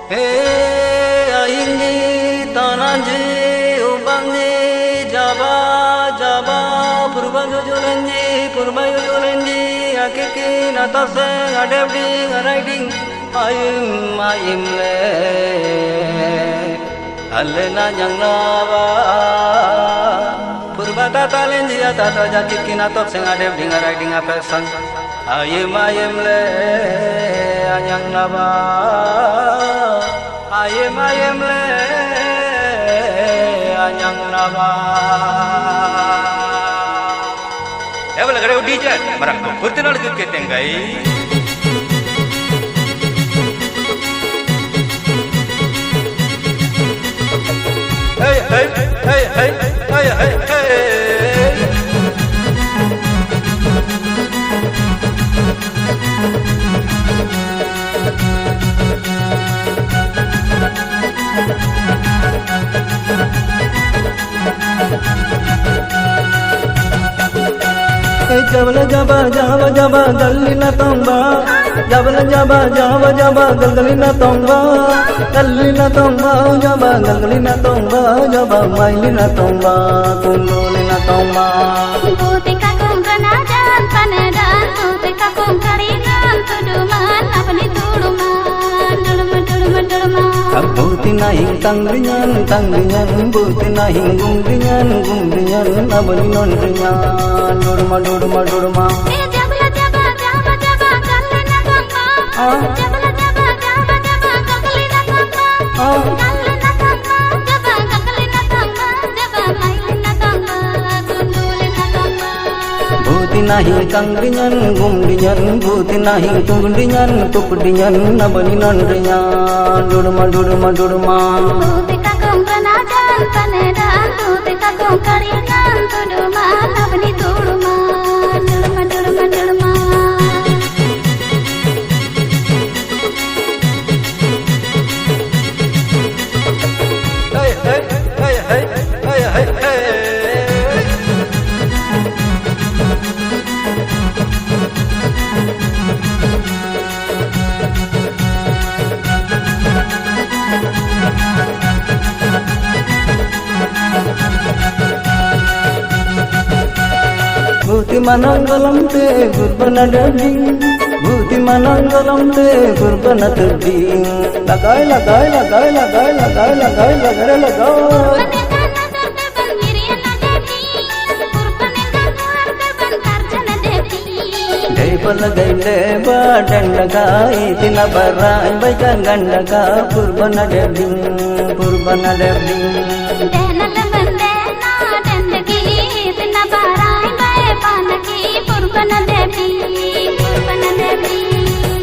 Aini tananje ubangi jaba jaba purbayo jolenji akiki natase adebding riding ayim le alena nyang naba purbata talenji atata jakiki natase adebding riding apesan ayim le anyang naba ayem le anyang naba evala gade DJ marang ko purtinal ke tengai hey hey hey hey hey hey hey jabala jaba jaba jaba galina tomba jabala jaba jaba jaba galina tomba jaba galina tomba jaba mailina tomba kundulina tomba putika kum ranajan panedan putika kum karingan tuduman apani tuduman duluman Buti nahing tangringan buti nahing gumringan abani nonringan durma jabala jaba jaba jaba galina tomba jabala jaba jaba jaba galina tomba galina tomba jaba galina tomba jaba mailina tomba kundulina tomba Buti nahing tangringan gumringan buti nahing tungringan tupringan abani nonringan durma putika kum ranajan panedan putika kum karingan tuduman apani tuduman duluman hey hey hey hey hey hey hey Buti mananggalam te gurbana dading Buti mananggalam te gurbana terding Lagai Lagai leba dandagai tina barai baikan gandaga gurbana dading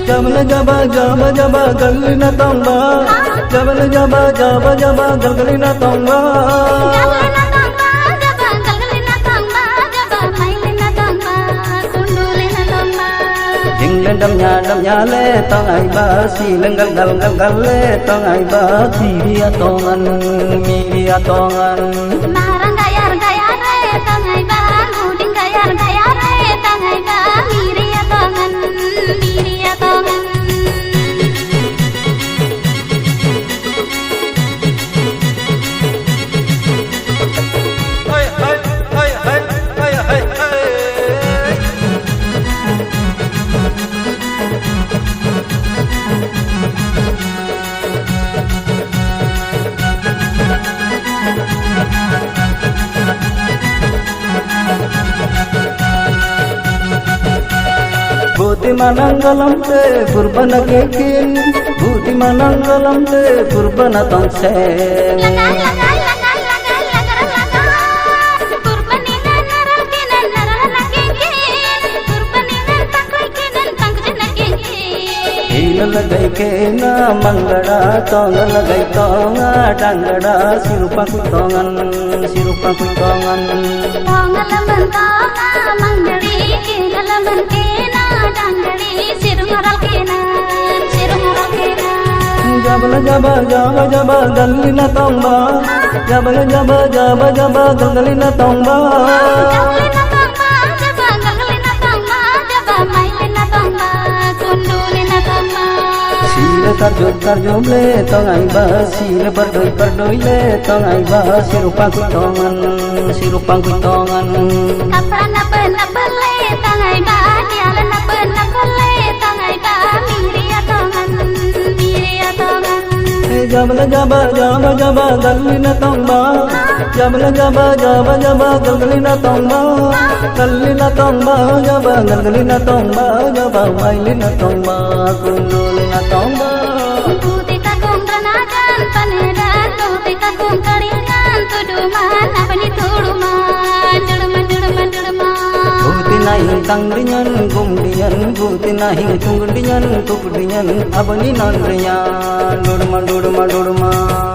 Jabala jaba jaba jaba galina tomba jabala jaba jaba jaba galina tomba jinglandam nyale tangai ba silenggal gal le tangai ba miria tongan marang gayar re tangai ba muding gayar re tangai ba miria tongan Buti mananggalam te gurbana kekin Buti mananggalam te gurbana tongseng Hila lagai kena manggada tonga lagai tonga tanggada sirupa kutongan tonga manggari kena kena tanggari sirumaral kena Jabala jaba jaba jaba galina tomba jabala jaba jaba jaba galina tomba tarjum le tongai ba sil berdoi le tongai ba sirupang kutongan Kapra napa le tangai ba diala napa le tangai ba miria tongan jabla jaba galina tongba jabla jaba galina tongba jaba galina tongba jaba mailina tongba kundulina tongba Tuti kakung ranagan panedan tuti kakung karingan tuduman apani tuduman Guti naing tangrinyan gumdiyan guti naing tunggundiyan tukdiyan abani nandriyan dodma